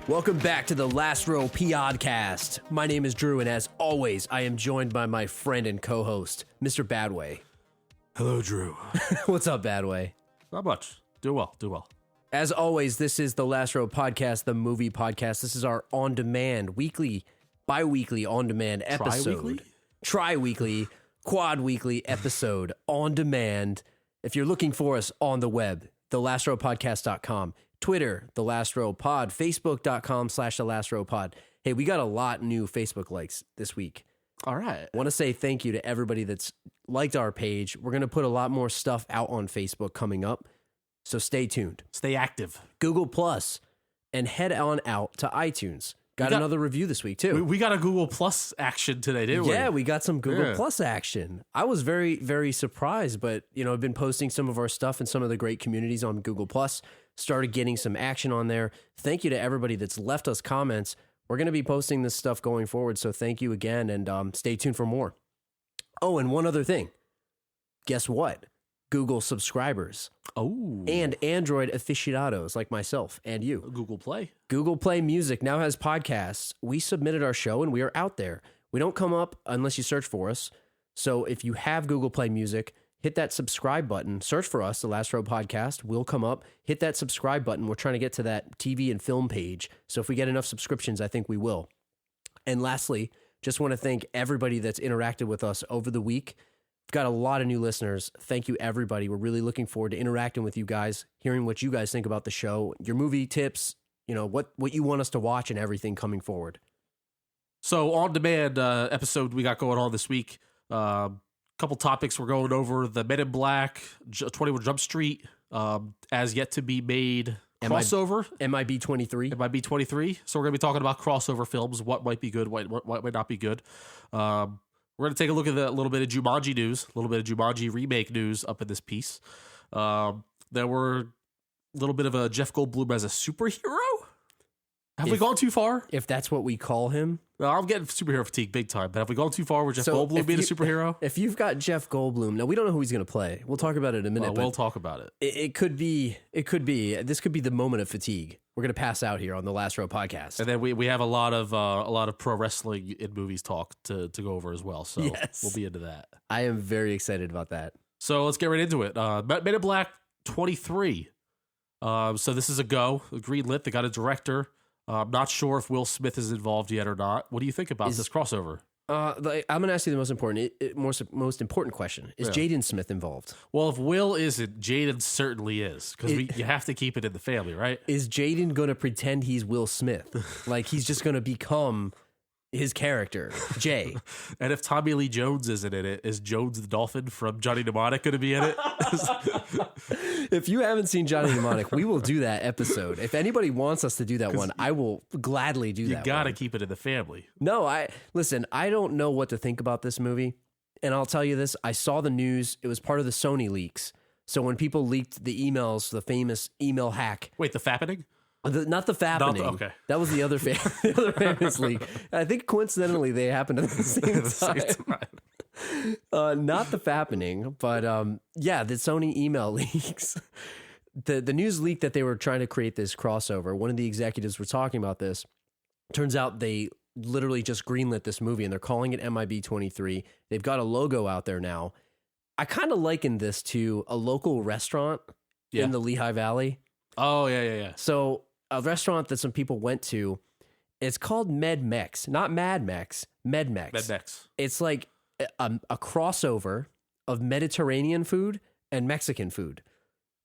Welcome back to the Last Row Podcast. My name is Drew, and as always, I am joined by my friend and co-host, Mr. Badway. Hello, Drew. What's up, Badway? Not much. Do well. As always, this is the Last Row Podcast, the movie podcast. This is our on-demand, weekly, bi-weekly on-demand episode. Tri-weekly, quad-weekly episode on demand. If you're looking for us on the web, thelastrowpodcast.com. Twitter, The Last Row Pod, Facebook.com/The Last Row Pod. Hey, we got a lot new Facebook likes this week. All right. I want to say thank you to everybody that's liked our page. We're going to put a lot more stuff out on Facebook coming up, so stay tuned. Stay active. Google Plus, and head on out to iTunes. Got another review this week, too. We got a Google Plus action today, didn't we? Yeah, we got some Google Plus action. I was very, very surprised, but, I've been posting some of our stuff in some of the great communities on Google Plus. Started getting some action on there. Thank you to everybody that's left us comments. We're going to be posting this stuff going forward, so thank you again, and stay tuned for more. Oh, and one other thing. Guess what? Google subscribers. Oh. And Android aficionados like myself and you. Google Play. Google Play Music now has podcasts. We submitted our show, and we are out there. We don't come up unless you search for us. So if you have Google Play Music, hit that subscribe button. Search for us, The Last Row Podcast. We'll come up. Hit that subscribe button. We're trying to get to that TV and film page. So if we get enough subscriptions, I think we will. And lastly, just want to thank everybody that's interacted with us over the week. We've got a lot of new listeners. Thank you, everybody. We're really looking forward to interacting with you guys, hearing what you guys think about the show, your movie tips, what you want us to watch and everything coming forward. So on-demand episode we got going on this week. Couple topics we're going over: the Men in Black, 21 Jump Street, as yet to be made crossover. MIB 23. MIB 23. So we're going to be talking about crossover films, what might be good, what might not be good. We're going to take a look at a little bit of Jumanji news, a little bit of Jumanji remake news up in this piece. There were a little bit of a Jeff Goldblum as a superhero. Have we gone too far? If that's what we call him. No, I'm getting superhero fatigue big time, but have we gone too far with Jeff Goldblum being a superhero? If you've got Jeff Goldblum, now we don't know who he's going to play. We'll talk about it in a minute. We'll talk about it. It could be, this could be the moment of fatigue. We're going to pass out here on the Last Row Podcast. And then we have a lot of pro wrestling in movies talk to go over as well. So We'll be into that. I am very excited about that. So let's get right into it. Men in Black 23. So this is a greenlit. They got a director. I'm not sure if Will Smith is involved yet or not. What do you think about this crossover? I'm going to ask you the most important question. Is Jaden Smith involved? Well, if Will isn't, Jaden certainly is. Because you have to keep it in the family, right? Is Jaden going to pretend he's Will Smith? Like he's just going to become his character, Jay. And if Tommy Lee Jones isn't in it, is Jones the Dolphin from Johnny Mnemonic going to be in it? If you haven't seen Johnny Mnemonic, we will do that episode. If anybody wants us to do that one, I will gladly do that. You got to keep it in the family. No, I don't know what to think about this movie. And I'll tell you this, I saw the news. It was part of the Sony leaks. So when people leaked the emails, the famous email hack. Wait, the fappening? Not the fappening. Okay. That was the other famous leak. I think coincidentally they happened at the same time. Not the fappening, but the Sony email leaks. The news leaked that they were trying to create this crossover. One of the executives were talking about this. Turns out they literally just greenlit this movie and they're calling it MIB 23. They've got a logo out there now. I kind of liken this to a local restaurant in the Lehigh Valley. Oh, yeah. So a restaurant that some people went to, it's called Med-Mex, not Mad Mex, Med-Mex. Med-Mex. It's like a crossover of Mediterranean food and Mexican food,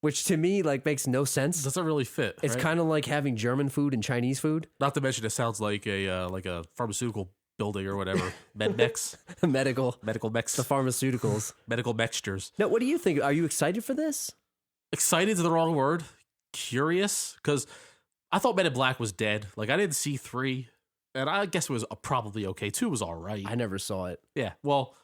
which to me makes no sense. Doesn't really fit. It's kind of like having German food and Chinese food. Not to mention, it sounds like a pharmaceutical building or whatever. Med-Mex. Medical Mex. The pharmaceuticals. Medical mixtures. Now, what do you think? Are you excited for this? Excited is the wrong word. Curious, because I thought Men in Black was dead. I didn't see 3, and I guess it was probably okay. 2 was all right. I never saw it. Yeah, well,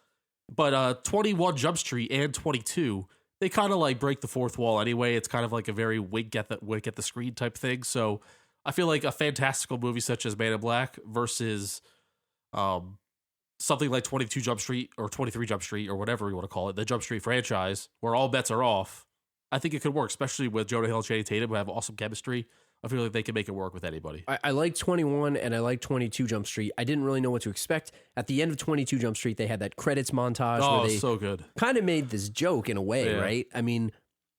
but 21 Jump Street and 22, they kind of break the fourth wall anyway. It's kind of like a very wink at the screen type thing. So I feel like a fantastical movie such as Men in Black versus something like 22 Jump Street or 23 Jump Street or whatever you want to call it, the Jump Street franchise, where all bets are off. I think it could work, especially with Jonah Hill and Channing Tatum, who have awesome chemistry. I feel like they can make it work with anybody. I like 21 and I like 22 Jump Street. I didn't really know what to expect. At the end of 22 Jump Street, they had that credits montage where they so good. kind of made this joke in a way, right? I mean,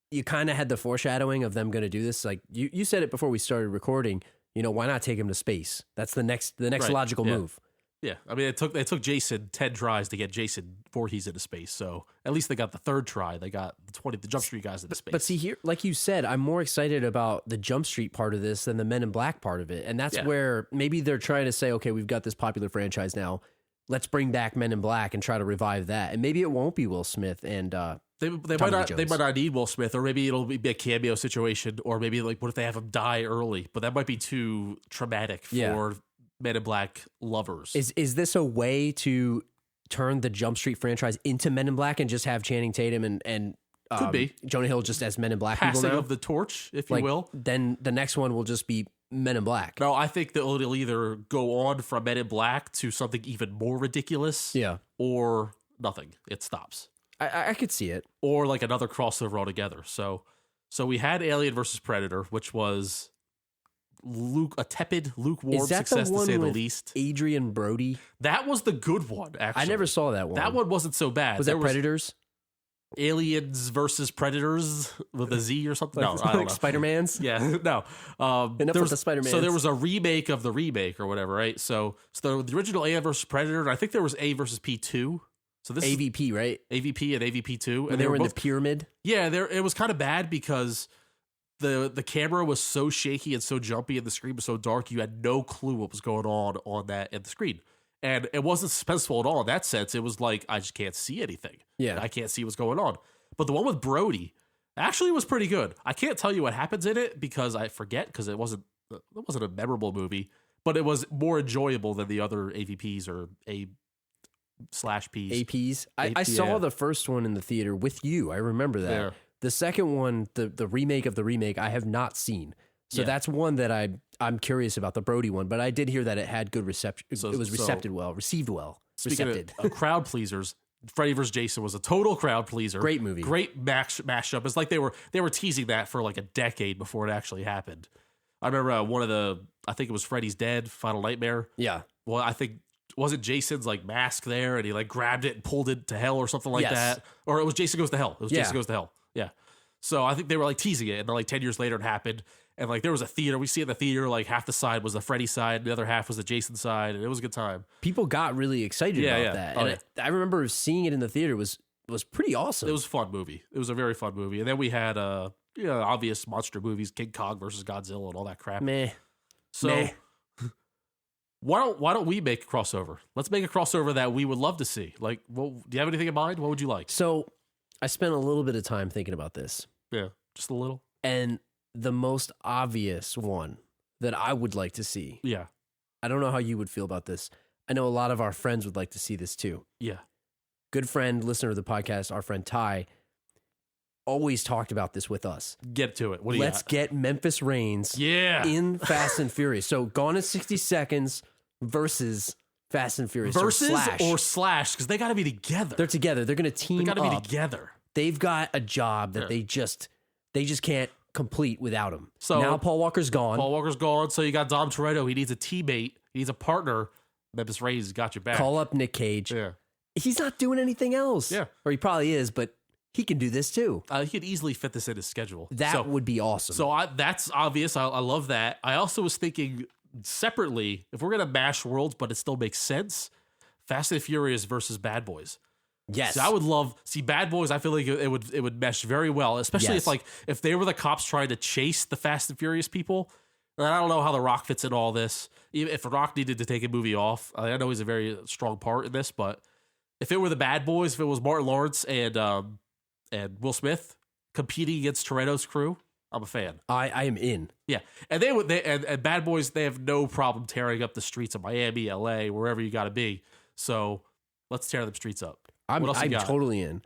you kind of had the foreshadowing of them going to do this. Like you said it before we started recording, why not take him to space? That's the next logical move. Yeah, I mean, it took Jason 10 tries to get Jason Voorhees into space. So at least they got the third try. They got the Jump Street guys into space. But see here, like you said, I'm more excited about the Jump Street part of this than the Men in Black part of it, and that's where maybe they're trying to say, okay, we've got this popular franchise now. Let's bring back Men in Black and try to revive that. And maybe it won't be Will Smith and they might not need Will Smith, or maybe it'll be a cameo situation, or maybe like what if they have him die early? But that might be too traumatic for Men in Black lovers. Is this a way to turn the Jump Street franchise into Men in Black and just have Channing Tatum and could be Jonah Hill just as Men in Black passing people now? of the torch, if you will? Then the next one will just be Men in Black. No, I think that it'll either go on from Men in Black to something even more ridiculous, or nothing. It stops. I could see it, or like another crossover altogether. So we had Alien versus Predator, which was a tepid, lukewarm success to say the least. Adrian Brody. That was the good one, actually. I never saw that one. That one wasn't so bad. Was that Predators? Aliens versus Predators with a Z or something? No, I don't know. Spider-Man's? Yeah, no. Enough with the Spider-Mans. So there was a remake of the remake or whatever, right? So the original Alien versus Predator, and I think there was A versus P2. So this AVP, right? AVP and AVP2. And they were in the pyramid? Yeah, it was kind of bad because the camera was so shaky and so jumpy and the screen was so dark, you had no clue what was going on that in the screen. And it wasn't suspenseful at all in that sense. It was like, I just can't see anything. Yeah. I can't see what's going on. But the one with Brody actually was pretty good. I can't tell you what happens in it because I forget, because it wasn't a memorable movie, but it was more enjoyable than the other AVPs or A/Ps. APs. I saw the first one in the theater with you. I remember that. Yeah. The second one, the remake of the remake, I have not seen. So that's one that I'm curious about, the Brody one. But I did hear that it had good reception. It was received well. Speaking of crowd pleasers, Freddy vs. Jason was a total crowd pleaser. Great movie. Great mashup. It's like they were teasing that for like a decade before it actually happened. I remember I think it was Freddy's Dead, Final Nightmare. Yeah. Well, I think, wasn't Jason's like mask there and he like grabbed it and pulled it to hell or something like that? Or it was Jason Goes to Hell. It was Jason Goes to Hell. Yeah. So I think they were like teasing it, and then like 10 years later it happened. And like there was a theater, we see in the theater, like half the side was the Freddy side, the other half was the Jason side, and it was a good time. People got really excited about that. And I remember seeing it in the theater was pretty awesome. It was a fun movie. It was a very fun movie. And then we had obvious monster movies, King Kong versus Godzilla and all that crap. So why don't we make a crossover? Let's make a crossover that we would love to see. Like, do you have anything in mind? What would you like? So I spent a little bit of time thinking about this. Yeah, just a little. And the most obvious one that I would like to see. Yeah. I don't know how you would feel about this. I know a lot of our friends would like to see this too. Yeah. Good friend, listener of the podcast, our friend Ty, always talked about this with us. Get to it. Let's get Memphis Reigns in Fast and Furious. So Gone in 60 Seconds versus Fast and Furious. Slash, because they got to be together. They're together. They're going to team up. They got to be together. They've got a job that they just can't complete without him. So now Paul Walker's gone. So you got Dom Toretto. He needs a teammate. He needs a partner. Memphis Reigns got your back. Call up Nick Cage. Yeah. He's not doing anything else. Yeah. Or he probably is, but he can do this too. He could easily fit this in his schedule. That would be awesome. So that's obvious. I love that. I also was thinking separately, if we're going to mash worlds, but it still makes sense, Fast and Furious versus Bad Boys. Yes. So I would see Bad Boys. I feel like it would mesh very well, especially if they were the cops trying to chase the Fast and Furious people. And I don't know how The Rock fits in all this. Even if The Rock needed to take a movie off, I know he's a very strong part in this, but if it were the Bad Boys, if it was Martin Lawrence and Will Smith competing against Toretto's crew, I'm a fan. I am in. Yeah, and and Bad Boys, they have no problem tearing up the streets of Miami, LA, wherever you got to be. So let's tear them streets up. I'm totally in.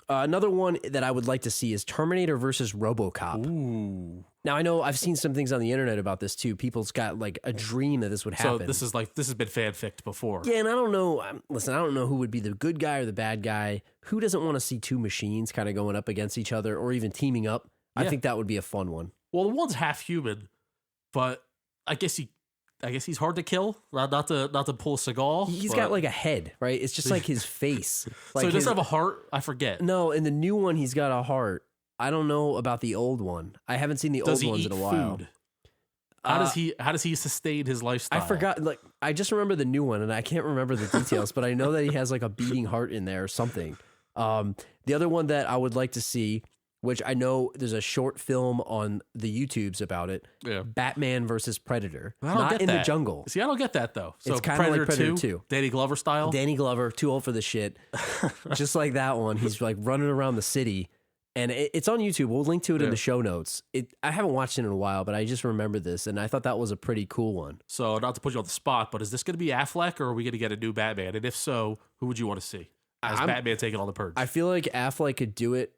Another one that I would like to see is Terminator versus RoboCop. Ooh. Now, I know I've seen some things on the internet about this too. People's got like a dream that this would happen. So this has been fanficked before. Yeah, and I don't know. Listen, I don't know who would be the good guy or the bad guy. Who doesn't want to see two machines kind of going up against each other or even teaming up? Yeah. I think that would be a fun one. Well, the one's half human. but I guess he's hard to kill. Not to pull Seagal. He's got like a head, right? It's just like his face. Like so he doesn't have a heart? I forget. No, in the new one, he's got a heart. I don't know about the old one. I haven't seen the old ones in a while. Food? How does he sustain his lifestyle? I forgot. Like, I just remember the new one, and I can't remember the details. But I know that he has like a beating heart in there or something. The other one that I would like to see, which I know there's a short film on the YouTubes about it. Yeah. Batman versus Predator. I don't Not get in that. the jungle. See, I don't get that though. So It's kind of like Predator 2. Danny Glover style. Danny Glover, too old for the shit. Just like that one. He's like running around the city. And it's on YouTube. We'll link to it in the show notes. I haven't watched it in a while, but I just remember this, and I thought that was a pretty cool one. So, not to put you on the spot, but is this going to be Affleck, or are we going to get a new Batman? And if so, who would you want to see as Batman taking on the Purge? I feel like Affleck could do it.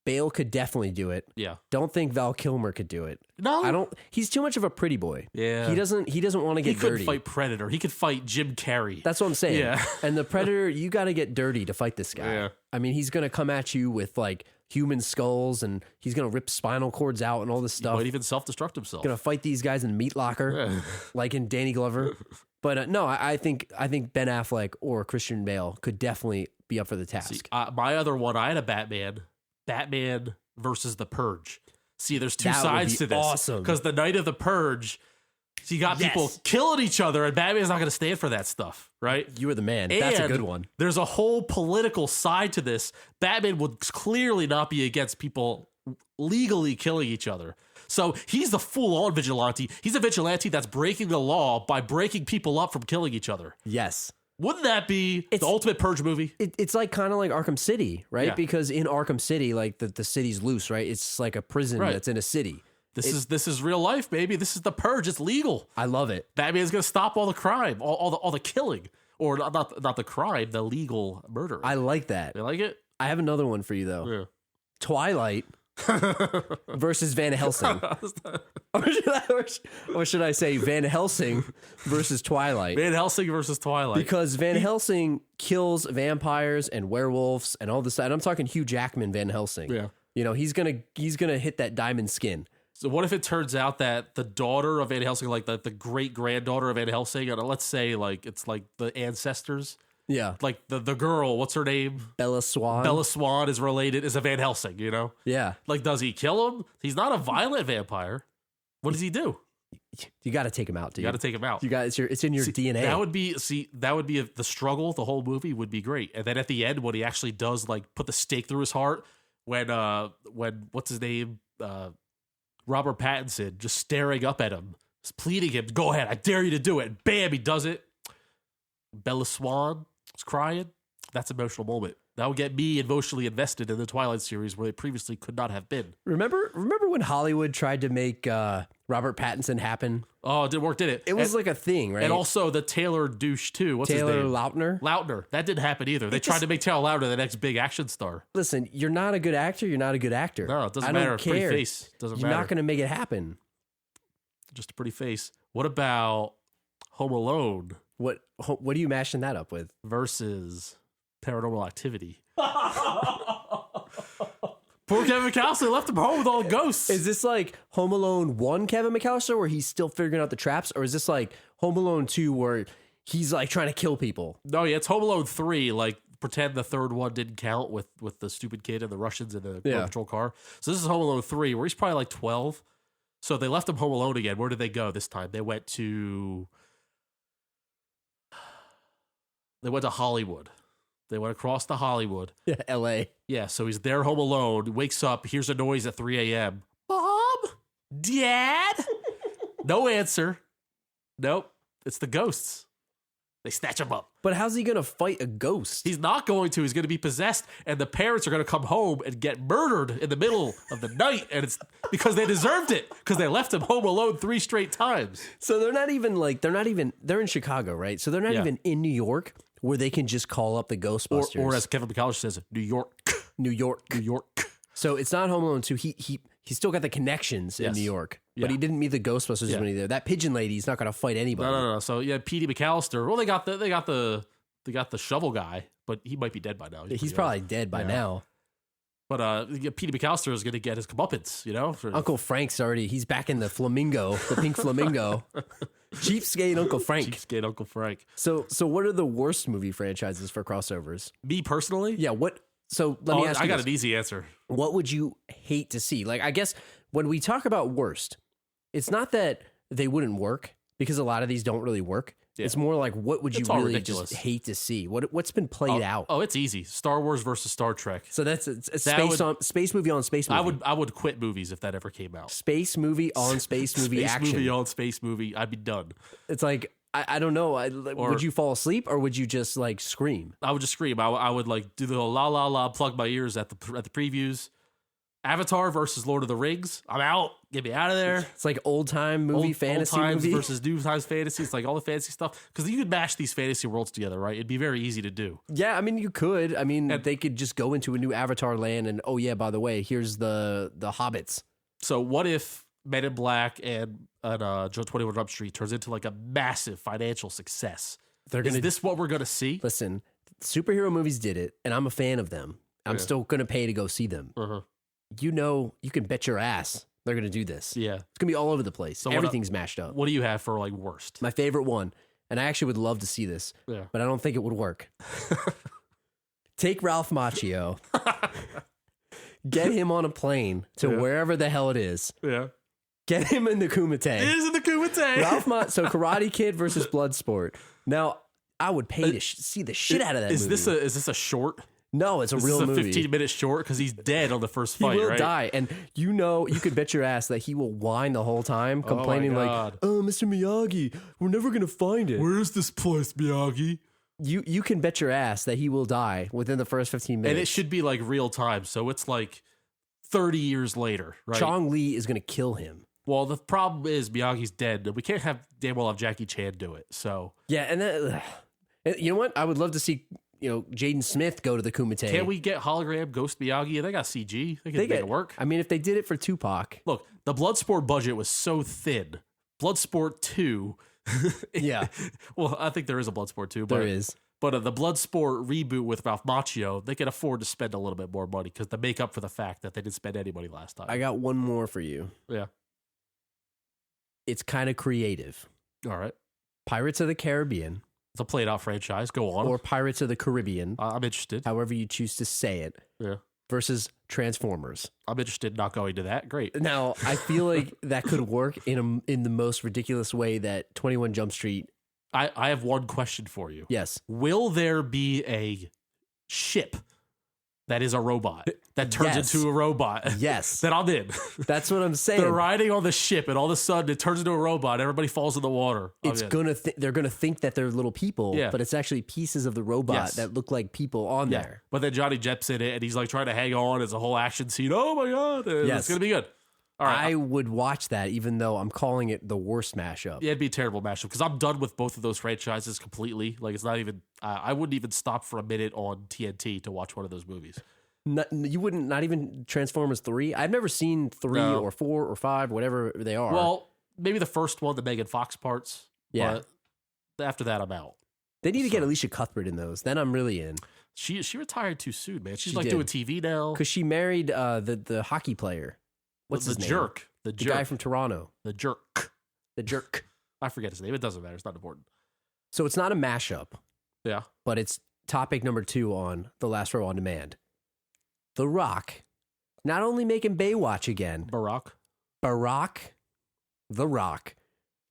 Bale could definitely do it. Yeah. Don't think Val Kilmer could do it. No, I don't. He's too much of a pretty boy. Yeah. He doesn't want to get He dirty. couldn't fight Predator. He could fight Jim Carrey. That's what I'm saying. Yeah. And the Predator, you got to get dirty to fight this guy. Yeah. I mean, he's going to come at you with like human skulls, and he's going to rip spinal cords out and all this stuff. Might even self-destruct himself. Going to fight these guys in the meat locker, like in Danny Glover. But no, I think Ben Affleck or Christian Bale could definitely be up for the task. See, my other one, I had a Batman versus the Purge. See, there's two sides to this. Awesome. Because the night of the Purge, so you got people killing each other, and Batman's not going to stand for that stuff, right? You were the man. That's a good one. There's a whole political side to this. Batman would clearly not be against people legally killing each other. So he's the full-on vigilante. He's a vigilante that's breaking the law by breaking people up from killing each other. Yes. Wouldn't that be the ultimate Purge movie? It's like kind of like Arkham City, right? Yeah. Because in Arkham City, like the city's loose, right? It's like a prison that's in a city. This is real life, baby. This is the Purge. It's legal. I love it. Batman's gonna stop all the crime, all the killing, or not the crime, the legal murder. I like that. You like it? I have another one for you though. Yeah. Twilight versus Van Helsing. or should I say Van Helsing versus Twilight? Van Helsing versus Twilight. Because Van Helsing kills vampires and werewolves and all this. And I'm talking Hugh Jackman Van Helsing. Yeah. You know, he's gonna hit that diamond skin. So what if it turns out that the daughter of Van Helsing, like the great granddaughter of Van Helsing, and let's say like it's like the ancestors. Yeah. Like the girl, what's her name? Bella Swan. Bella Swan is a Van Helsing, you know? Yeah. Like, does he kill him? He's not a violent vampire. What does he do? You got to take him out, dude. You got to take him out. You got it's in your DNA. That would be the struggle. The whole movie would be great. And then at the end, when he actually does like put the stake through his heart, when what's his name, Robert Pattinson, just staring up at him, just pleading him, go ahead, I dare you to do it. And bam, he does it. Bella Swan is crying. That's an emotional moment. That would get me emotionally invested in the Twilight series where they previously could not have been. Remember when Hollywood tried to make Robert Pattinson happen? Oh, it didn't work, did it? It was like a thing, right? And also the Taylor douche too. What's his name? Taylor Lautner? Lautner. That didn't happen either. They tried to make Taylor Lautner the next big action star. Listen, you're not a good actor. You're not a good actor. No, it doesn't I matter. Don't care. Pretty face. Doesn't you're matter. not going to make it happen. Just a pretty face. What about Home Alone? What are you mashing that up with? Versus Paranormal Activity. Poor Kevin McAllister left him home with all the ghosts. Is this like Home Alone 1 Kevin McAllister where he's still figuring out the traps? Or is this like Home Alone 2 where he's like trying to kill people? No, yeah, it's Home Alone 3. Like, pretend the third one didn't count with the stupid kid and the Russians in the patrol car. So this is Home Alone 3 where he's probably like 12. So they left him home alone again. Where did they go this time? They went to Hollywood. They went across to Hollywood. Yeah, L.A. Yeah, so he's there home alone, wakes up, hears a noise at 3 a.m. Mom? Dad? No answer. Nope. It's the ghosts. They snatch him up. But how's he going to fight a ghost? He's not going to. He's going to be possessed, and the parents are going to come home and get murdered in the middle of the night, and it's because they deserved it, because they left him home alone 3 straight times. So they're in Chicago, right? So they're not even in New York where they can just call up the Ghostbusters. Or as Kevin McAllister says, New York. New York. New York. So it's not Home Alone 2. He still got the connections in New York, but he didn't meet the Ghostbusters when he there. That pigeon lady's not going to fight anybody. No. So yeah, Petey McAllister. Well, they got the shovel guy, but he might be dead by now. He's probably dead by now. But Peter McAllister is going to get his comeuppance, you know? Uncle Frank's he's back in the flamingo, the pink flamingo. Cheapskate Uncle Frank. Cheapskate Uncle Frank. So what are the worst movie franchises for crossovers? Me personally? Yeah, so let me ask you I got this. an easy answer. What would you hate to see? Like, I guess when we talk about worst, it's not that they wouldn't work, because a lot of these don't really work. Yeah. It's more like, what would you really ridiculous. just hate to see? What's been played out? Oh, it's easy. Star Wars versus Star Trek. So that's a space movie on space movie. I would quit movies if that ever came out. Space movie on space movie space action. movie on space movie. I'd be done. It's like, I don't know. Would you fall asleep or would you just like scream? I would just scream. I would like do the la la la, plug my ears at the previews. Avatar versus Lord of the Rings. I'm out. Get me out of there. It's like old time movie, fantasy old times movie versus new times fantasy. It's like all the fantasy stuff, because you could mash these fantasy worlds together, right? It'd be very easy to do. Yeah, I mean, you could. I mean, they could just go into a new Avatar land and, oh yeah, by the way, here's the Hobbits. So what if Men in Black and 21 Jump Street turns into like a massive financial success? Is this what we're gonna see? Listen, superhero movies did it, and I'm a fan of them. I'm still gonna pay to go see them. Uh-huh. You know, you can bet your ass they're going to do this. Yeah. It's going to be all over the place. So everything's mashed up. What do you have for like worst? My favorite one, and I actually would love to see this, but I don't think it would work. Take Ralph Macchio, get him on a plane to wherever the hell it is. Yeah. Get him in the Kumite. It is in the Kumite. So Karate Kid versus Bloodsport. Now, I would pay to see the shit out of that movie. Is this a short? No, it's a real movie. It's a 15-minute short because he's dead on the first fight, He will right? die. And you could bet your ass that he will whine the whole time, complaining like, oh, Mr. Miyagi, we're never going to find it. Where is this place, Miyagi? You can bet your ass that he will die within the first 15 minutes. And it should be like real time. So it's like 30 years later, right? Chong Li is going to kill him. Well, the problem is Miyagi's dead. We can't damn well have Jackie Chan do it. So yeah, and you know what? I would love to see Jaden Smith go to the Kumite. Can't we get hologram Ghost Miyagi? They got CG. They can make it work. I mean, if they did it for Tupac. Look, the Bloodsport budget was so thin. Bloodsport 2. Yeah. Well, I think there is a Bloodsport 2. There is. But the Bloodsport reboot with Ralph Macchio, they can afford to spend a little bit more money because to make up for the fact that they didn't spend any money last time. I got one more for you. Yeah. It's kind of creative. All right. Pirates of the Caribbean. It's a played out franchise. Go on. Or Pirates of the Caribbean. I'm interested. However you choose to say it. Yeah. Versus Transformers. I'm interested in not going to that. Great. Now, I feel like that could work in the most ridiculous way that 21 Jump Street. I have one question for you. Yes. Will there be a ship that is a robot that turns into a robot? Yes. That I'm in. That's what I'm saying. They're riding on the ship and all of a sudden it turns into a robot. Everybody falls in the water. They're gonna think that they're little people, but it's actually pieces of the robot that look like people on there. But then Johnny Depp's in it and he's like trying to hang on. It's a whole action scene. Oh my God. It's going to be good. All right. I would watch that even though I'm calling it the worst mashup. Yeah, it'd be a terrible mashup because I'm done with both of those franchises completely. Like it's not even, I wouldn't even stop for a minute on TNT to watch one of those movies. You wouldn't, not even Transformers 3? I've never seen 3 or 4 or 5, whatever they are. Well, maybe the first one, the Megan Fox parts. Yeah. But after that, I'm out. They need to get Alicia Cuthbert in those. Then I'm really in. She retired too soon, man. She's doing TV now. Because she married the hockey player. What's his name? The guy from Toronto. The jerk. I forget his name. It doesn't matter. It's not important. So it's not a mashup. Yeah. But it's topic number 2 on The Last Row on Demand. The Rock. Not only making Baywatch again. Barack. The Rock.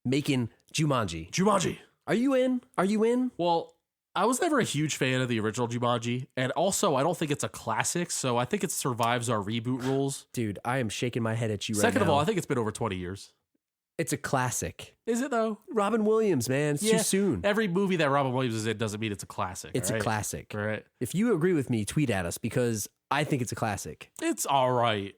Making Jumanji. Are you in? Well, I was never a huge fan of the original Jumanji, and also I don't think it's a classic, so I think it survives our reboot rules. Dude, I am shaking my head at you right now. Second of all, I think it's been over 20 years. It's a classic. Is it though? Robin Williams, man. It's too soon. Every movie that Robin Williams is in doesn't mean it's a classic. It's a classic. Right. If you agree with me, tweet at us because I think it's a classic. It's all right.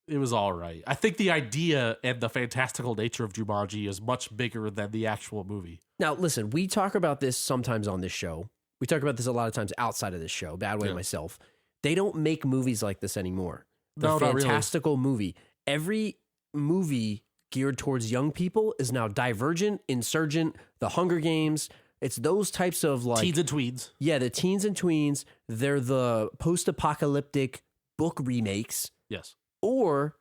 It was all right. I think the idea and the fantastical nature of Jumanji is much bigger than the actual movie. Now, listen, we talk about this sometimes on this show. We talk about this a lot of times outside of this show, Badway and myself. They don't make movies like this anymore. The fantastical movie. Every movie geared towards young people is now Divergent, Insurgent, The Hunger Games. It's those types of like... Teens and tweens. Yeah, the teens and tweens. They're the post-apocalyptic book remakes, Yes. or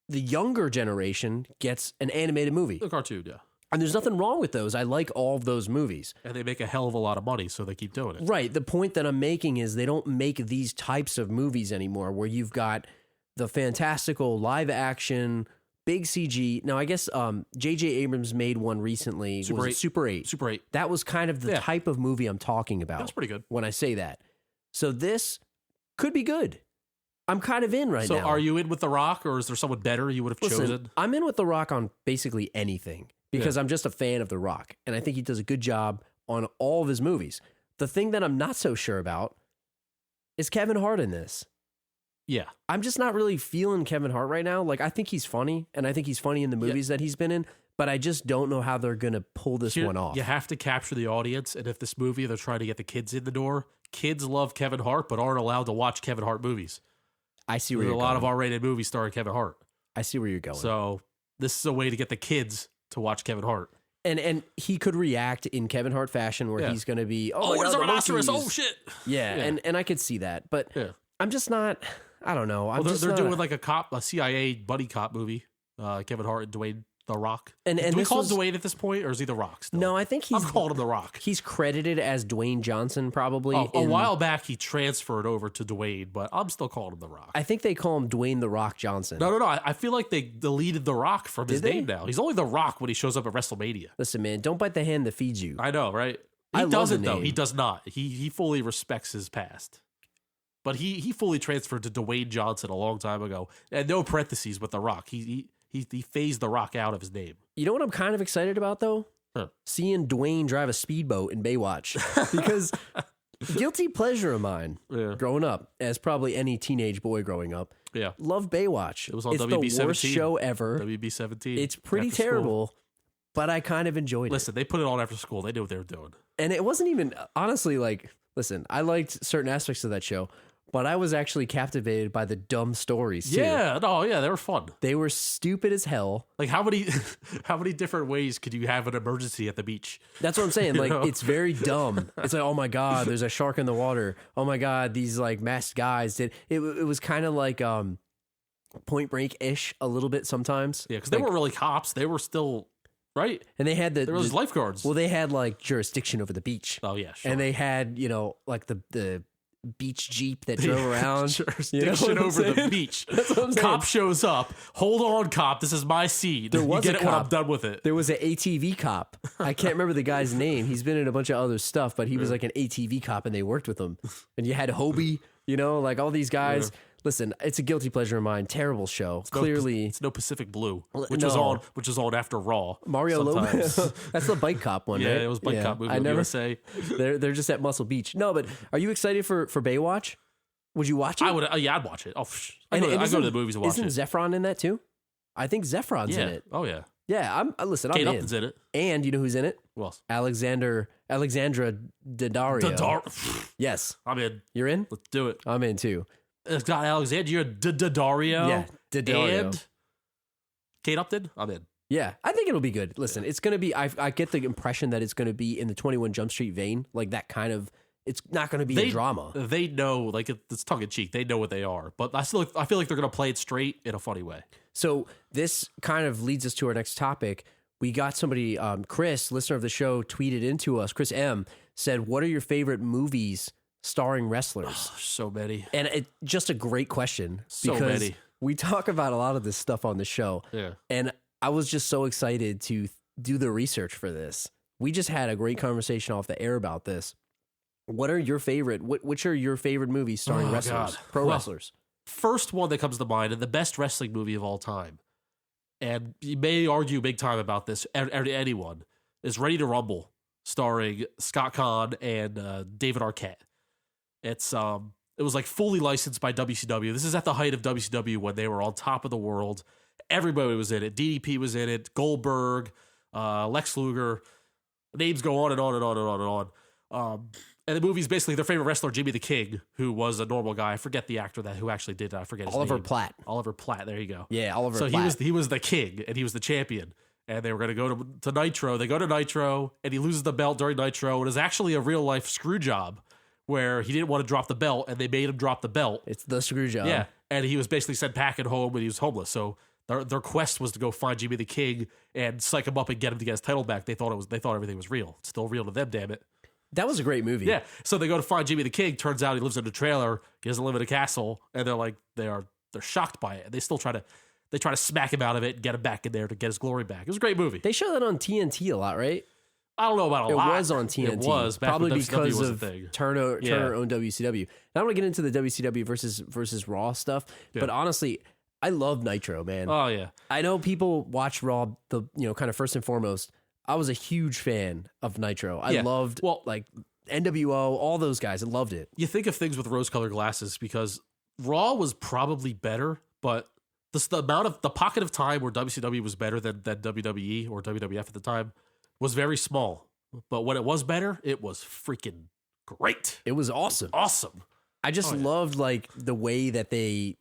the younger generation gets an animated movie. The cartoon, yeah. And there's nothing wrong with those. I like all of those movies. And they make a hell of a lot of money, so they keep doing it. Right. The point that I'm making is they don't make these types of movies anymore where you've got the fantastical live action, big CG. Now, I guess J.J. Abrams made one recently. Super 8. Super 8. Super 8. That was kind of the type of movie I'm talking about. That's pretty good. When I say that. So this could be good. I'm kind of in right now. So are you in with The Rock, or is there someone better you would have chosen? I'm in with The Rock on basically anything because I'm just a fan of The Rock. And I think he does a good job on all of his movies. The thing that I'm not so sure about is Kevin Hart in this. Yeah. I'm just not really feeling Kevin Hart right now. Like, I think he's funny, and I think he's funny in the movies that he's been in, but I just don't know how they're going to pull this one off. You have to capture the audience, and if this movie, they're trying to get the kids in the door, kids love Kevin Hart, but aren't allowed to watch Kevin Hart movies. I see where There's you're a lot going. of R-rated movies starring Kevin Hart. I see where you're going. So this is a way to get the kids to watch Kevin Hart. And he could react in Kevin Hart fashion where he's going to be, oh, there's God, a the rhinoceros. monkeys. Oh, shit. Yeah, and I could see that. But I'm just not, I don't know. They're doing like a CIA buddy cop movie. Kevin Hart and Dwayne The Rock. And do we call him was, Dwayne at this point, or is he The Rock still? No, I think I'm calling him The Rock. He's credited as Dwayne Johnson probably. A while back, he transferred over to Dwayne, but I'm still calling him The Rock. I think they call him Dwayne The Rock Johnson. No. I feel like they deleted The Rock from his name now. He's only The Rock when he shows up at WrestleMania. Listen, man, don't bite the hand that feeds you. I know, right? I doesn't, love the though. name. He does not. He fully respects his past. But he fully transferred to Dwayne Johnson a long time ago. And no parentheses with The Rock. He phased The Rock out of his name. You know what I'm kind of excited about, though? Huh. Seeing Dwayne drive a speedboat in Baywatch. Because guilty pleasure of mine growing up, as probably any teenage boy growing up, love Baywatch. It was on it's WB17. the worst show ever. WB17. It's pretty terrible, but I kind of enjoyed it. Listen, they put it on after school. They knew what they were doing. And it wasn't even, honestly, like, listen, I liked certain aspects of that show, but I was actually captivated by the dumb stories, too. Yeah, they were fun. They were stupid as hell. Like, how many different ways could you have an emergency at the beach? That's what I'm saying. Like, know? It's very dumb. It's like, oh my God, there's a shark in the water. Oh my God, these like masked guys did. It was kind of like Point Break-ish a little bit sometimes. Yeah, because they weren't really cops. They were still, right? And they had there was lifeguards. Well, they had like jurisdiction over the beach. Oh, yeah, sure. And they had, like the beach jeep that drove around. Jurisdiction over the beach. Cop shows up. Hold on, cop. This is my scene. There was you get a it when cop. I'm done with it. There was an ATV cop. I can't remember the guy's name. He's been in a bunch of other stuff, but he was like an ATV cop, and they worked with him. And you had Hobie, like all these guys. Yeah. Listen, it's a guilty pleasure of mine. Terrible show. Clearly, it's no Pacific Blue, which was on after Raw. Mario Lopez. That's the bike cop one, right? Yeah, it was bike cop movie. I never say they're just at Muscle Beach. No, but are you excited for Baywatch? Would you watch it? I would. Yeah, I'd watch it. I go to the movies and watch it. Isn't Zephron in that too? I think Zephron's in it. Oh yeah. Yeah, listen. Kate I'm Upton's in it. And you know who's in it? Who else? Alexandra Daddario. Yes, I'm in. You're in? Let's do it. I'm in too. It's got Alexandra Daddario. Yeah, Daddario. And Kate Upton. I'm in. Yeah, I think it'll be good. Listen, it's going to be, I get the impression that it's going to be in the 21 Jump Street vein, like that kind of, it's not going to be a drama. They know, like it's tongue in cheek. They know what they are, but I feel like they're going to play it straight in a funny way. So this kind of leads us to our next topic. We got somebody, Chris, listener of the show, tweeted into us. Chris M said, "What are your favorite movies starring wrestlers?" Oh, so many. And it's just a great question. So because many. We talk about a lot of this stuff on the show. Yeah. And I was just so excited to do the research for this. We just had a great conversation off the air about this. What are your favorite? Which are your favorite movies starring wrestlers, pro wrestlers? First one that comes to mind, and the best wrestling movie of all time, and you may argue big time about this, anyone, is Ready to Rumble, starring Scott Conn and David Arquette. It was like fully licensed by WCW. This is at the height of WCW when they were on top of the world. Everybody was in it. DDP was in it. Goldberg, Lex Luger. Names go on and on and on and on and on. And the movie's basically their favorite wrestler, Jimmy the King, who was a normal guy. I forget the actor who actually did it. I forget his Oliver name. Platt. Oliver Platt. There you go. Yeah, Oliver Platt. So he was the king, and he was the champion. And they were going to go to Nitro. They go to Nitro, and he loses the belt during Nitro. It is actually a real-life screw job where he didn't want to drop the belt, and they made him drop the belt. It's the screw job. Yeah, and he was basically sent packing home, and he was homeless. So their quest was to go find Jimmy the King and psych him up and get him to get his title back. They thought everything was real. It's still real to them, damn it. That was a great movie. Yeah. So they go to find Jimmy the King. Turns out he lives in a trailer. He doesn't live in a castle, and they're shocked by it. They still try to smack him out of it and get him back in there to get his glory back. It was a great movie. They show that on TNT a lot, right? I don't know about a lot. It was on TNT. It was back probably when WCW because was of a thing. Turner owned WCW. Now I want to get into the WCW versus Raw stuff, but honestly, I love Nitro, man. Oh yeah. I know people watch Raw. Kind of first and foremost, I was a huge fan of Nitro. I loved like NWO, all those guys. I loved it. You think of things with rose-colored glasses because Raw was probably better, but the pocket of time where WCW was better than WWE or WWF at the time was very small. But when it was better, it was freaking great. It was awesome. Awesome. I just loved like the way that they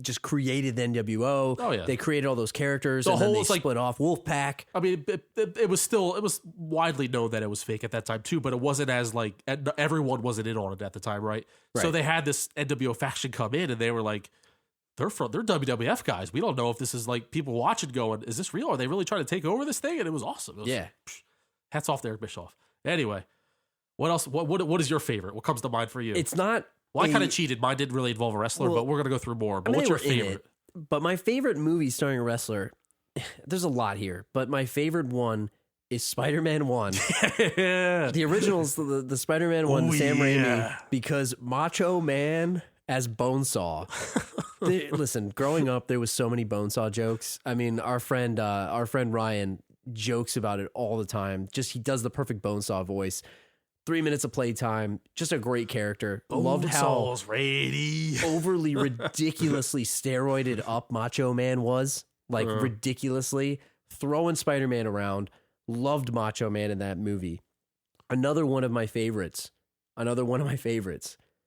just created the NWO. Oh yeah. They created all those characters and then they split off Wolfpack. I mean, it was widely known that it was fake at that time too, but it wasn't as like everyone wasn't in on it at the time, right? So they had this NWO faction come in and they were like, they're WWF guys. We don't know if this is like people watching going, is this real? Are they really trying to take over this thing? And it was awesome. Hats off to Eric Bischoff. Anyway, what else? What is your favorite? What comes to mind for you? It's not. Well, I kind of cheated. Mine didn't really involve a wrestler, but we're gonna go through more. But what's your favorite? But my favorite movie starring a wrestler, there's a lot here, but my favorite one is Spider-Man 1. The original's the Spider-Man 1, Sam Raimi, because Macho Man as Bonesaw. Listen, growing up, there was so many Bonesaw jokes. I mean, our friend Ryan jokes about it all the time. Just he does the perfect Bonesaw voice. 3 minutes of playtime, just a great character. Loved how overly ridiculously steroided up Macho Man was, like ridiculously throwing Spider-Man around. Loved Macho Man in that movie. Another one of my favorites.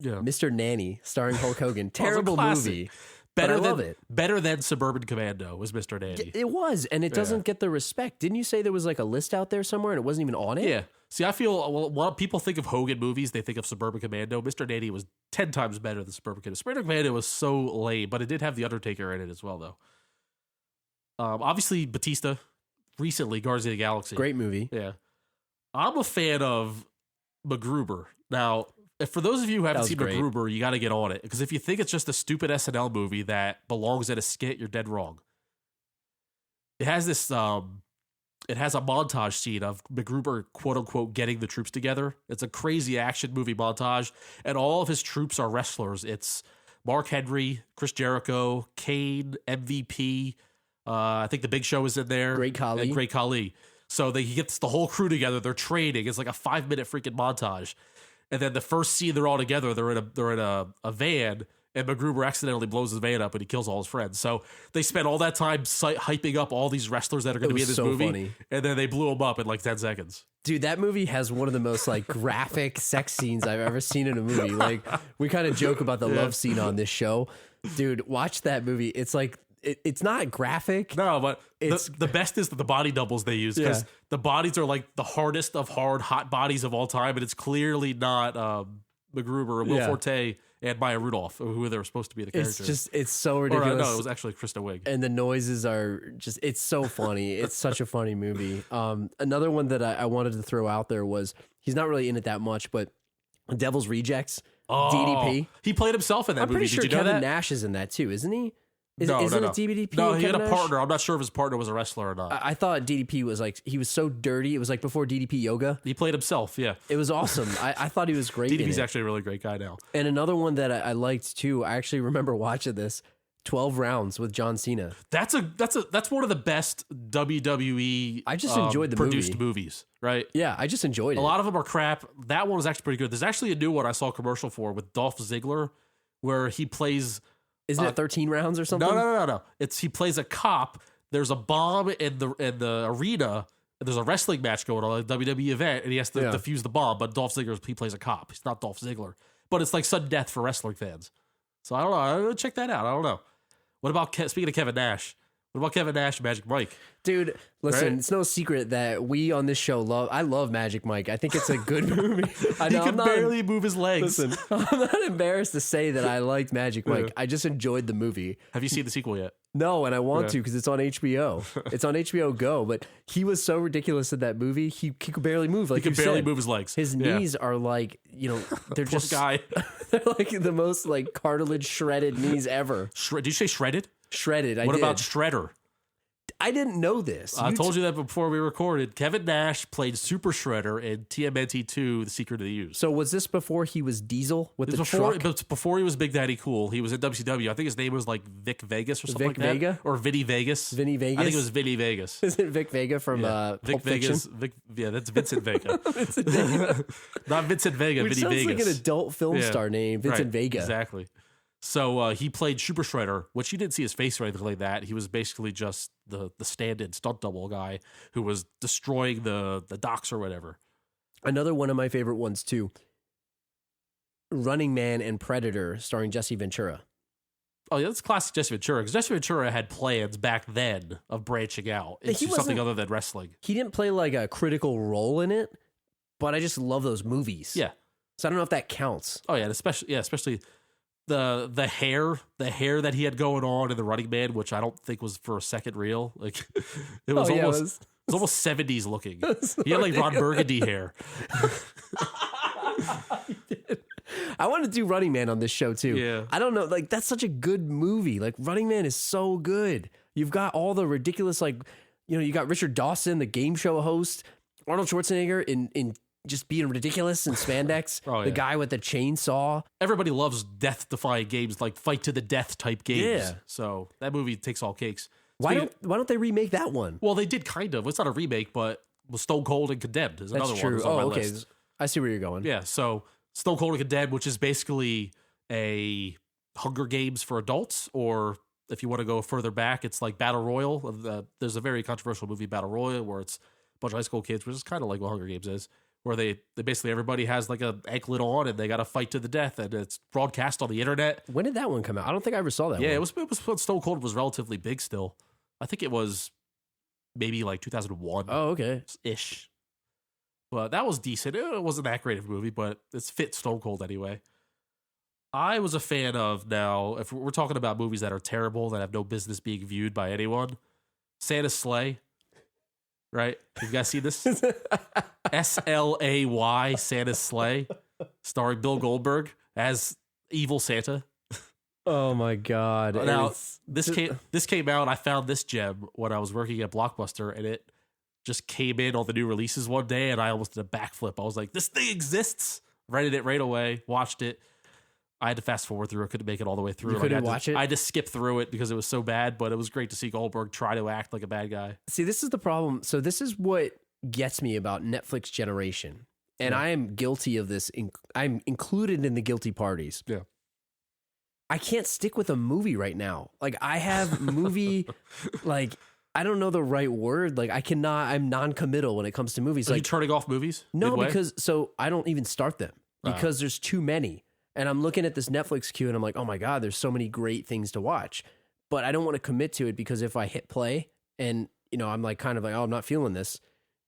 Mr. Nanny, starring Hulk Hogan. Terrible movie. I love it. Better than Suburban Commando was Mr. Nanny. It was, and it doesn't get the respect. Didn't you say there was like a list out there somewhere and it wasn't even on it? Yeah. See, I feel, when people think of Hogan movies, they think of Suburban Commando. Mr. Nanny was 10 times better than Suburban Commando. Suburban Commando was so lame, but it did have The Undertaker in it as well, though. Obviously, Batista, recently, Guardians of the Galaxy. Great movie. Yeah. I'm a fan of MacGruber. Now, for those of you who haven't seen MacGruber, you got to get on it. Because if you think it's just a stupid SNL movie that belongs in a skit, you're dead wrong. It has this... It has a montage scene of MacGruber, quote unquote, getting the troops together. It's a crazy action movie montage, and all of his troops are wrestlers. It's Mark Henry, Chris Jericho, Kane, MVP. I think the Big Show is in there. Great Khali. So he gets the whole crew together. They're training. It's like a 5-minute freaking montage. And then the first scene they're all together, they're in a van. And MacGruber accidentally blows his van up and he kills all his friends. So they spent all that time hyping up all these wrestlers that are going to be in this movie. Funny. And then they blew them up in like 10 seconds. Dude, that movie has one of the most like graphic sex scenes I've ever seen in a movie. Like we kind of joke about the love scene on this show. Dude, watch that movie. It's like, it's not graphic. No, but the best is the body doubles they use because the bodies are like the hardest of hot bodies of all time. And it's clearly not MacGruber or Will Forte and Maya Rudolph, who they were supposed to be the characters. It's so ridiculous. No, it was actually Krista Wiig. And the noises are just, it's so funny. It's such a funny movie. Another one that I wanted to throw out there was, he's not really in it that much, but Devil's Rejects, DDP. He played himself in that movie. I'm pretty sure Did you know Kevin that? Nash is in that too, isn't he? No. Isn't it DDP? No, he had a Nash? partner. I'm not sure if his partner was a wrestler or not. I thought DDP was like, he was so dirty. It was like before DDP Yoga. He played himself, yeah. It was awesome. I thought he was great. DDP's actually a really great guy now. And another one that I liked too, I actually remember watching this, 12 Rounds with John Cena. That's one of the best WWE I just enjoyed the produced movies, right? Yeah, I just enjoyed it. A lot of them are crap. That one was actually pretty good. There's actually a new one I saw a commercial for with Dolph Ziggler where he plays... Isn't it 13 rounds or something? No. He plays a cop. There's a bomb in the arena. There's a wrestling match going on, a WWE event, and he has to defuse the bomb. But Dolph Ziggler, he plays a cop. He's not Dolph Ziggler. But it's like sudden death for wrestling fans. So I don't know. Check that out. I don't know. What about speaking of Kevin Nash? What What about Kevin Nash, Magic Mike? Dude, listen, Right? it's no secret that we on this show I love Magic Mike. I think it's a good movie. I know He I'm can not barely move his legs. listen, I'm not embarrassed to say that I liked Magic Mike. Yeah. I just enjoyed the movie. Have you seen the sequel yet? No, and I want Yeah. to because it's on HBO. It's on HBO Go, but he was so ridiculous in that movie. He could barely move. Like He can you barely said. move his legs. His Yeah. knees are like, they're Poor just guy. they're like the most like cartilage shredded knees ever. Did you say shredded? Shredded. What about Shredder? I didn't know this. I told you that before we recorded. Kevin Nash played Super Shredder in TMNT 2, The Secret of the Use. So was this before he was Diesel with the truck? Before he was Big Daddy Cool, he was in WCW. I think his name was like Vic Vegas or something Vic like that. Vega? Or Vinny Vegas. Vinny Vegas? I think it was Vinny Vegas. Is it Vic Vega from Vic Pulp Fiction? Vegas. That's Vincent Vega. Not Vincent Vega, Which Vinny sounds Vegas. like an adult film Yeah. star name, Vincent Right, Vega. Exactly. So he played Super Shredder, which you didn't see his face or anything like that. He was basically just the stand-in stunt double guy who was destroying the docks or whatever. Another one of my favorite ones too. Running Man and Predator, starring Jesse Ventura. Oh, yeah, that's classic Jesse Ventura, because Jesse Ventura had plans back then of branching out into wasn't- something other than wrestling. He didn't play like a critical role in it, but I just love those movies. Yeah. So I don't know if that counts. Oh, yeah, and especially the hair that he had going on in the Running Man, which I don't think was for a second real. Like it was Oh, yeah, almost it was almost 70s looking. He had like Ron Burgundy hair. I want to do Running Man on this show too. Yeah. I don't know, like that's such a good movie. Like Running Man is so good. You've got all the ridiculous, like, you got Richard Dawson, the game show host, Arnold Schwarzenegger in just being ridiculous in spandex. Oh, The yeah. guy with the chainsaw. Everybody loves death-defying games, like fight to the death type games. Yeah. So that movie takes all cakes. Why don't they remake that one? Well, they did kind of. It's not a remake, but Stone Cold and Condemned is another That's one true. that's on my Oh, okay. list. I see where you're going. Yeah, so Stone Cold and Condemned, which is basically a Hunger Games for adults, or if you want to go further back, it's like Battle Royal. There's a very controversial movie, Battle Royal, where it's a bunch of high school kids, which is kind of like what Hunger Games is, where they basically everybody has like a anklet on and they got to fight to the death, and it's broadcast on the internet. When did that one come out? I don't think I ever saw that one. Yeah, it was when Stone Cold was relatively big still. I think it was maybe like 2001 Oh, okay. ish. But that was decent. It wasn't that great of a movie, but it's fit Stone Cold anyway. I was a fan of, now, if we're talking about movies that are terrible, that have no business being viewed by anyone, Santa's Slay. Right? You guys see this? SLAY, Santa's Slay, starring Bill Goldberg as evil Santa. Oh my God. Now, It's- this came out. I found this gem when I was working at Blockbuster, and it just came in on the new releases one day, and I almost did a backflip. I was like, "This thing exists!" Rented it right away, watched it. I had to fast forward through. I couldn't make it all the way through. You couldn't watch it? I had to skip through it because it was so bad. But it was great to see Goldberg try to act like a bad guy. See, this is the problem. So this is what gets me about Netflix generation. And Yeah. I am guilty of this. I'm included in the guilty parties. Yeah. I can't stick with a movie right now. Like I have movie, like I don't know the right word. Like I'm non-committal when it comes to movies. Are you Like turning off movies? no, midway? because so I don't even start them because there's too many. And I'm looking at this Netflix queue and I'm like, oh my God, there's so many great things to watch. But I don't want to commit to it because if I hit play and, I'm like kind of like, oh, I'm not feeling this,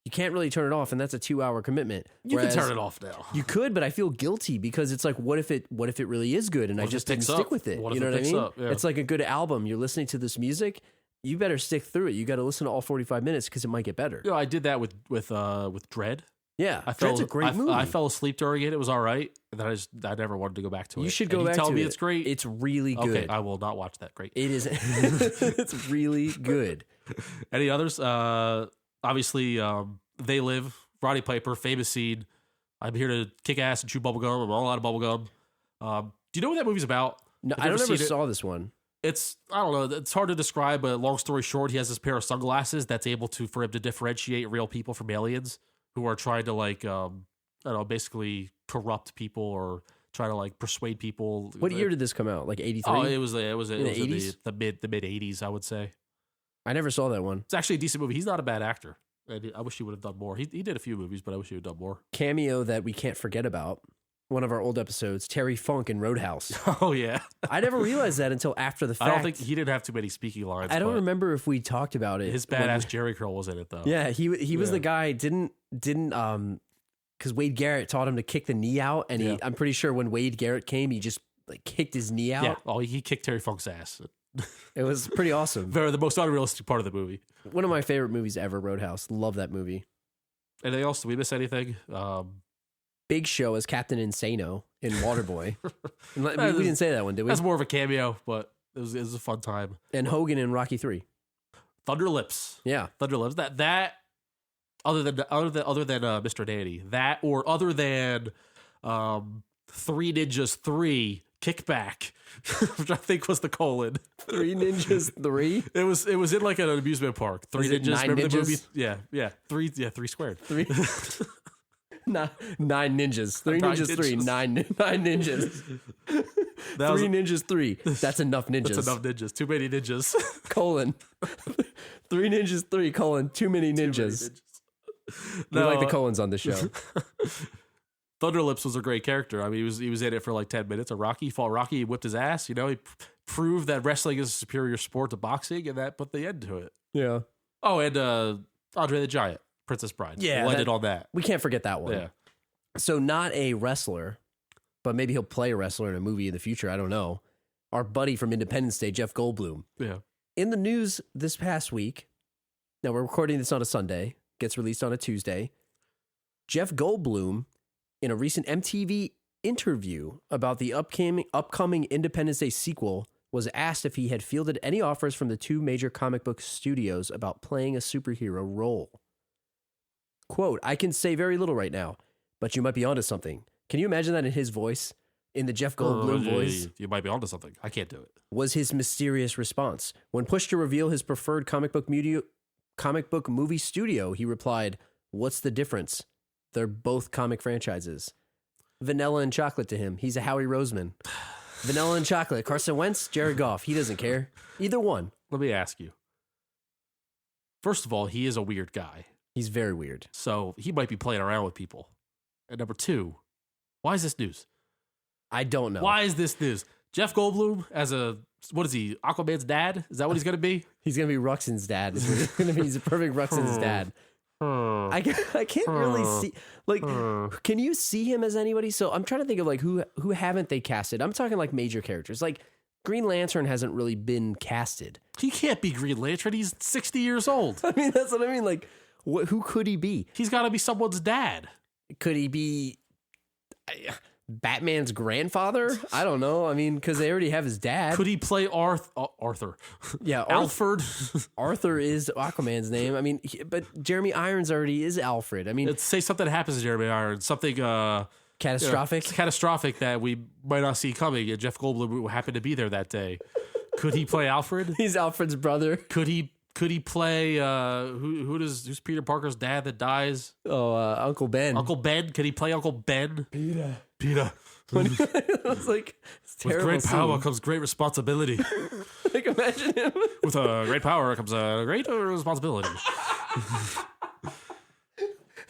you can't really turn it off. And that's a 2-hour commitment. you Whereas can turn it off now. You could, but I feel guilty because it's like, what if it really is good? And I What if just it didn't picks stick up? with it. What if You know it what I picks mean? up? Yeah. It's like a good album. You're listening to this music. You better stick through it. You got to listen to all 45 minutes because it might get better. I did that with Dread. Yeah. I Dread's a great movie. I fell asleep during it. It was all right. And then I never wanted to go back to it. You should And go back tell to me it. it's great. It's really good. Okay, I will not watch that. Great. It is. It's really good. Any others? Obviously, They Live, Roddy Piper, famous scene. I'm here to kick ass and chew bubblegum. I'm all out of bubblegum. Do you know what that movie's about? No, Have you I ever never seen it? saw this one. It's, I don't know, it's hard to describe, but long story short, he has this pair of sunglasses that's able for him to differentiate real people from aliens who are trying to I don't know, basically corrupt people or try to persuade people. What year did this come out? Like 83? Oh, it was in the the 80s? mid 80s, I would say. I never saw that one. It's actually a decent movie. He's not a bad actor. I wish he would have done more. He did a few movies, but I wish he would have done more. Cameo that we can't forget about. one of our old episodes, Terry Funk in Roadhouse. Oh yeah. I never realized that until after the fact. I don't think he didn't have too many speaking lines. I don't but remember if we talked about it. his badass Jerry curl was in it though. Yeah, he was the guy didn't because Wade Garrett taught him to kick the knee out, and I'm pretty sure when Wade Garrett came, he just like kicked his knee out. Yeah. Oh, he kicked Terry Funk's ass. It was pretty awesome. The most unrealistic part of the movie. One of my favorite movies ever, Roadhouse. Love that movie. Anything else? Did we miss anything? Big Show as Captain Insano in Waterboy. we didn't say that one, did we? That's more of a cameo, but it was a fun time. And Hogan in Rocky 3. Thunder Lips. Yeah. Thunder Lips. That other than Mr. Danny, that or other than Three Ninjas 3 Kickback, which I think was the colon. Three Ninjas 3? It was in like an amusement park. Three Is it Ninjas. Nine Remember Ninjas? the movie? Yeah. Three squared. Three. Nine Ninjas. Three Nine Ninjas 3. Ninjas. Nine Ninjas. Three Ninjas 3. That's enough ninjas. That's enough ninjas. Too many ninjas. Colon. Three Ninjas 3, colon, too many ninjas. We like the colons on this show. Thunderlips was a great character. I mean, he was in it for like 10 minutes. He fought Rocky, he whipped his ass. You know, he proved that wrestling is a superior sport to boxing, and that put the end to it. Yeah. Oh, and Andre the Giant, Princess Bride. Yeah, landed on that. We can't forget that one. Yeah. So not a wrestler, but maybe he'll play a wrestler in a movie in the future. I don't know. Our buddy from Independence Day, Jeff Goldblum. Yeah. In the news this past week, now we're recording this on a Sunday, gets released on a Tuesday. Jeff Goldblum, in a recent MTV interview about the upcoming Independence Day sequel, was asked if he had fielded any offers from the two major comic book studios about playing a superhero role. Quote, I can say very little right now, but you might be onto something. Can you imagine that in his voice? In the Jeff Goldblum voice? You might be onto something. I can't do it. Was his mysterious response. When pushed to reveal his preferred comic book movie studio, he replied, what's the difference? They're both comic franchises. Vanilla and chocolate to him. He's a Howie Roseman. Vanilla and chocolate. Carson Wentz, Jared Goff. He doesn't care. Either one. Let me ask you. First of all, he is a weird guy. He's very weird. So he might be playing around with people. And number two, why is this news? I don't know. Why is this news? Jeff Goldblum as what is he? Aquaman's dad? Is that what he's going to be? He's going to be Ruxin's dad. He's a perfect Ruxin's dad. I can't really see, like, can you see him as anybody? So I'm trying to think of like who haven't they casted? I'm talking like major characters. Like Green Lantern hasn't really been casted. He can't be Green Lantern. He's 60 years old. I mean, that's what I mean. Like, who could he be? He's got to be someone's dad. Could he be Batman's grandfather? I don't know. I mean, because they already have his dad. Could he play Arthur? Yeah, Alfred. Arthur is Aquaman's name. I mean, but Jeremy Irons already is Alfred. I mean, Let's say something happens to Jeremy Irons, something catastrophic. Catastrophic that we might not see coming, and Jeff Goldblum happened to be there that day. Could he play Alfred? He's Alfred's brother. Could he play who's Peter Parker's dad that dies? Oh, Uncle Ben. Uncle Ben. Could he play Uncle Ben? Peter. It was like with great power comes great responsibility. Like imagine him. With great power comes a great responsibility.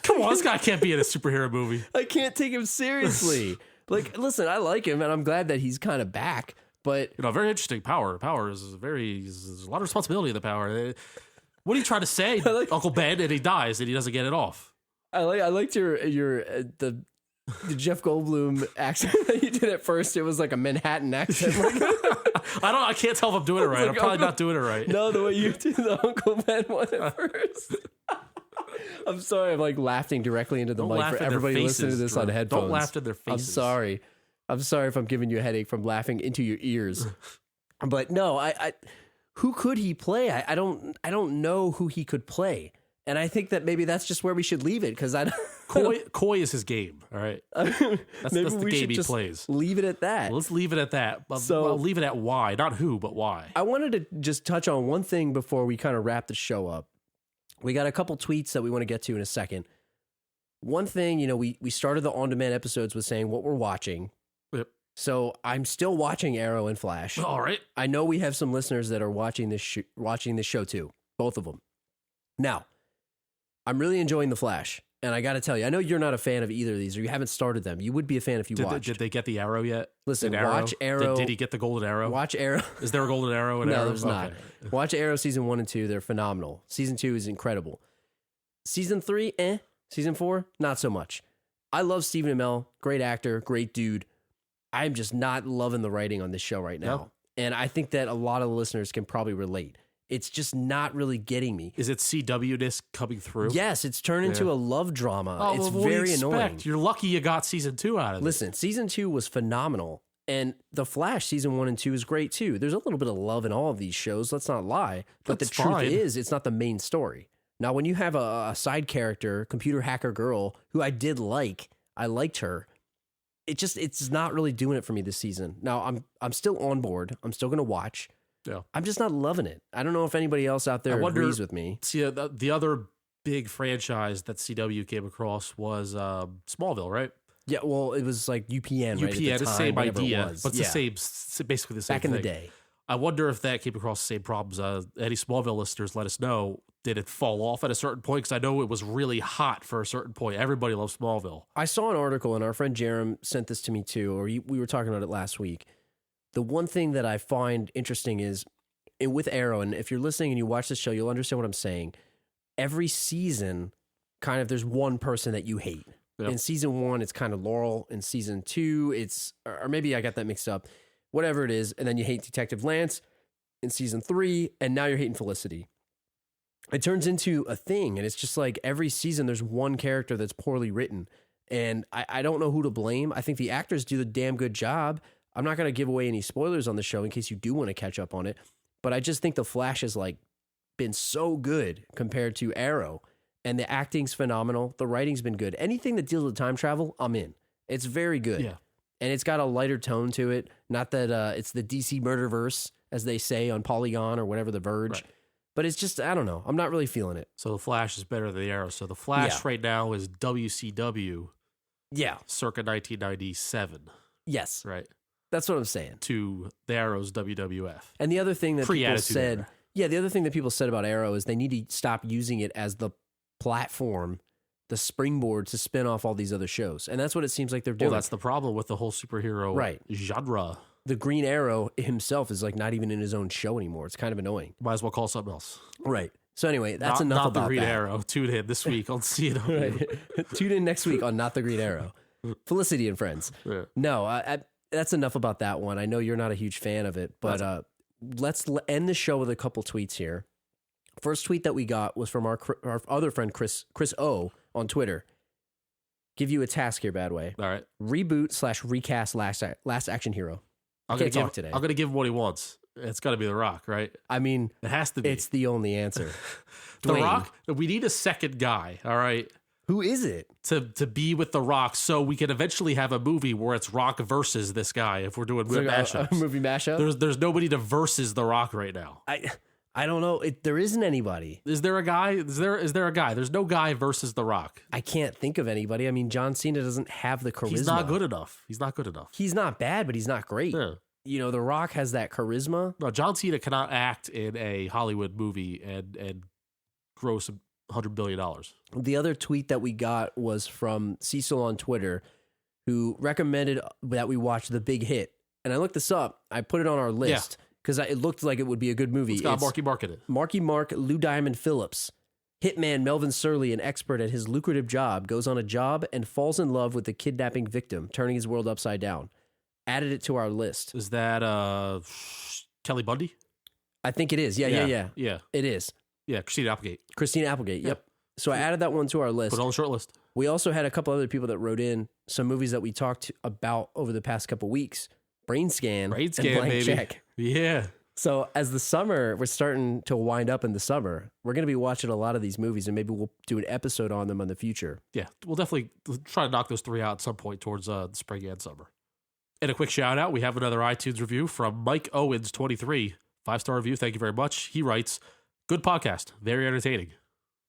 Come on, this guy can't be in a superhero movie. I can't take him seriously. Like, listen, I like him, and I'm glad that he's kind of back. But very interesting. Power is there's a lot of responsibility in the power. What are you trying to say, Uncle Ben? And he dies, and he doesn't get it off. I liked the Jeff Goldblum accent that you did at first. It was like a Manhattan accent. I can't tell if I'm doing it right. I'm probably not doing it right. No, the way you did the Uncle Ben one at first. I'm sorry. I'm like laughing directly into the mic for everybody listening to this on headphones. Don't laugh in their faces. I'm sorry. I'm sorry if I'm giving you a headache from laughing into your ears. But no, I who could he play? I don't know who he could play. And I think that maybe that's just where we should leave it because Coy is his game. All right, that's the game he plays. Leave it at that. Let's leave it at that. So I'll leave it at why, not who, but why. I wanted to just touch on one thing before we kind of wrap the show up. We got a couple tweets that we want to get to in a second. One thing, we started the on-demand episodes with saying what we're watching. Yep. So I'm still watching Arrow and Flash. All right. I know we have some listeners that are watching this show too, both of them. Now, I'm really enjoying The Flash. And I got to tell you, I know you're not a fan of either of these, or you haven't started them. You would be a fan if you watched. Did they get the arrow yet? Listen, watch Arrow. Did he get the golden arrow? Watch Arrow. Is there a golden arrow in No, Arrow? there's not. Watch Arrow season 1 and 2. They're phenomenal. Season 2 is incredible. Season 3, Season 4, not so much. I love Stephen Amell. Great actor, great dude. I'm just not loving the writing on this show right now. No. And I think that a lot of the listeners can probably relate. It's just not really getting me. Is it CW-ness coming through? Yes, it's turned into a love drama. Oh, it's well, very annoying. You're lucky you got season 2 out of it. Listen, season 2 was phenomenal. And The Flash season 1 and 2 is great too. There's a little bit of love in all of these shows. Let's not lie. But That's the truth fine. is, it's not the main story. Now, when you have a side character, computer hacker girl, who I did like, I liked her. It's not really doing it for me this season. Now, I'm still on board. I'm still going to watch. Yeah. I'm just not loving it. I don't know if anybody else out there agrees with me. See, the other big franchise that CW came across was Smallville, right? Yeah, well, it was like UPN, right? UPN, at the the time, same whatever it idea, was. but it's basically the same Back thing. in the day. I wonder if that came across the same problems. Any Smallville listeners, let us know. Did it fall off at a certain point? Because I know it was really hot for a certain point. Everybody loves Smallville. I saw an article, and our friend Jerem sent this to me too, or we were talking about it last week. The one thing that I find interesting is with Arrow, and if you're listening and you watch this show, you'll understand what I'm saying. Every season, kind of, there's one person that you hate. Yep. In season 1, it's kind of Laurel. In season 2, it's, or maybe I got that mixed up. Whatever it is, and then you hate Detective Lance in season 3, and now you're hating Felicity. It turns into a thing, and it's just like every season there's one character that's poorly written, and I don't know who to blame. I think the actors do a damn good job. I'm not going to give away any spoilers on the show in case you do want to catch up on it, but I just think The Flash has like been so good compared to Arrow, and the acting's phenomenal. The writing's been good. Anything that deals with time travel, I'm in. It's very good. Yeah. And it's got a lighter tone to it. Not that it's the DC Murderverse, as they say on Polygon or whatever, The Verge. Right. But it's just, I don't know. I'm not really feeling it. So the Flash is better than the Arrow. So the Flash right now is WCW. Yeah. Circa 1997. Yes. Right. That's what I'm saying. To the Arrow's WWF. And the other thing that people Pre-Attitude said, Era. the other thing that people said about Arrow is they need to stop using it as the platform, the springboard to spin off all these other shows. And that's what it seems like they're doing. Well, that's the problem with the whole superhero genre. The Green Arrow himself is like not even in his own show anymore. It's kind of annoying. Might as well call something else. Right. So anyway, that's enough not about the Green that. Arrow. Tune in this week on CW. Right. Tune in next week on Not the Green Arrow. Felicity and Friends. Yeah. No, that's enough about that one. I know you're not a huge fan of it, but let's end the show with a couple tweets here. First tweet that we got was from our other friend Chris O on Twitter. Give you a task here, Badway. All right. Reboot/recast Last Action Hero. I'm going to give him what he wants. It's got to be The Rock, right? I mean, it has to be. It's the only answer. The Dwayne. Rock, we need a second guy, all right? Who is it? To be with The Rock so we can eventually have a movie where it's Rock versus this guy if we're doing mashups. A movie mashup? There's nobody to versus The Rock right now. I don't know. There isn't anybody. Is there a guy? Is there a guy? There's no guy versus The Rock. I can't think of anybody. I mean, John Cena doesn't have the charisma. He's not good enough. He's not good enough. He's not bad, but he's not great. Yeah. You know, The Rock has that charisma. No, John Cena cannot act in a Hollywood movie and gross $100 billion. The other tweet that we got was from Cecil on Twitter, who recommended that we watch The Big Hit. And I looked this up. I put it on our list because it looked like it would be a good movie. It's got Marky Mark in it. Marky Mark, Lou Diamond Phillips. Hitman Melvin Surley, an expert at his lucrative job, goes on a job and falls in love with the kidnapping victim, turning his world upside down. Added it to our list. Is that Kelly Bundy? I think it is. Yeah. It is. Yeah, Christina Applegate. Yep. So I added that one to our list. Put it on the short list. We also had a couple other people that wrote in some movies that we talked about over the past couple weeks. Brain Scan, and Blank baby. Check. Yeah. So as the summer, we're starting to wind up in the summer. We're going to be watching a lot of these movies, and maybe we'll do an episode on them in the future. Yeah, we'll definitely try to knock those 3 out at some point towards the spring and summer. And a quick shout out, we have another iTunes review from Mike Owens 23, 5-star review. Thank you very much. He writes, "Good podcast, very entertaining."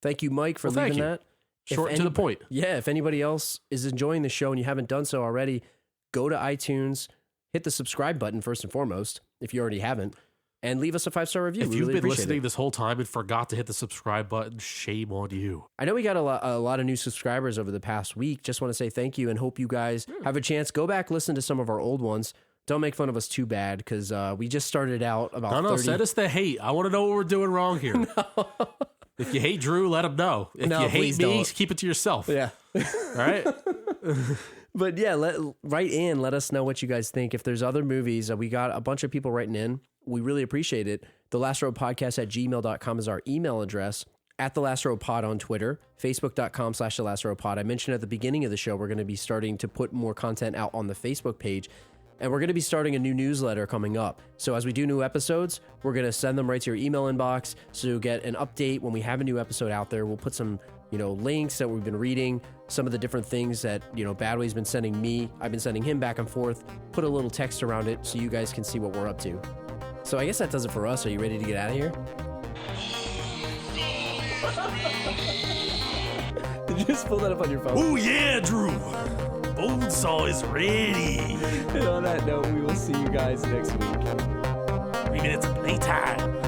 Thank you, Mike, for leaving that. Short and to the point. Yeah, if anybody else is enjoying the show and you haven't done so already, go to iTunes, hit the subscribe button first and foremost, if you already haven't. and leave us a 5-star review. If We you've really been appreciate listening it. this whole time and forgot to hit the subscribe button, shame on you. I know we got a lot of new subscribers over the past week. Just want to say thank you and hope you guys have a chance. Go back, listen to some of our old ones. Don't make fun of us too bad because we just started out about 30. Send us the hate. I want to know what we're doing wrong here. No. If you hate Drew, let him know. If you hate me, don't. Keep it to yourself. Yeah. All right? But yeah, write in. Let us know what you guys think. If there's other movies, we got a bunch of people writing in. We really appreciate it. TheLastRoadPodcast@gmail.com is our email address. At The Last Road Pod on Twitter. Facebook.com/The Last Road Pod. I mentioned at the beginning of the show, we're going to be starting to put more content out on the Facebook page. And we're going to be starting a new newsletter coming up. So as we do new episodes, we're going to send them right to your email inbox. So you'll get an update when we have a new episode out there. We'll put some, links that we've been reading, some of the different things that, Badway's been sending me. I've been sending him back and forth. Put a little text around it so you guys can see what we're up to. So I guess that does it for us. Are you ready to get out of here? Did you just pull that up on your phone? Oh, yeah, Drew. Bonesaw is ready. And on that note, we will see you guys next week. 3 minutes of playtime.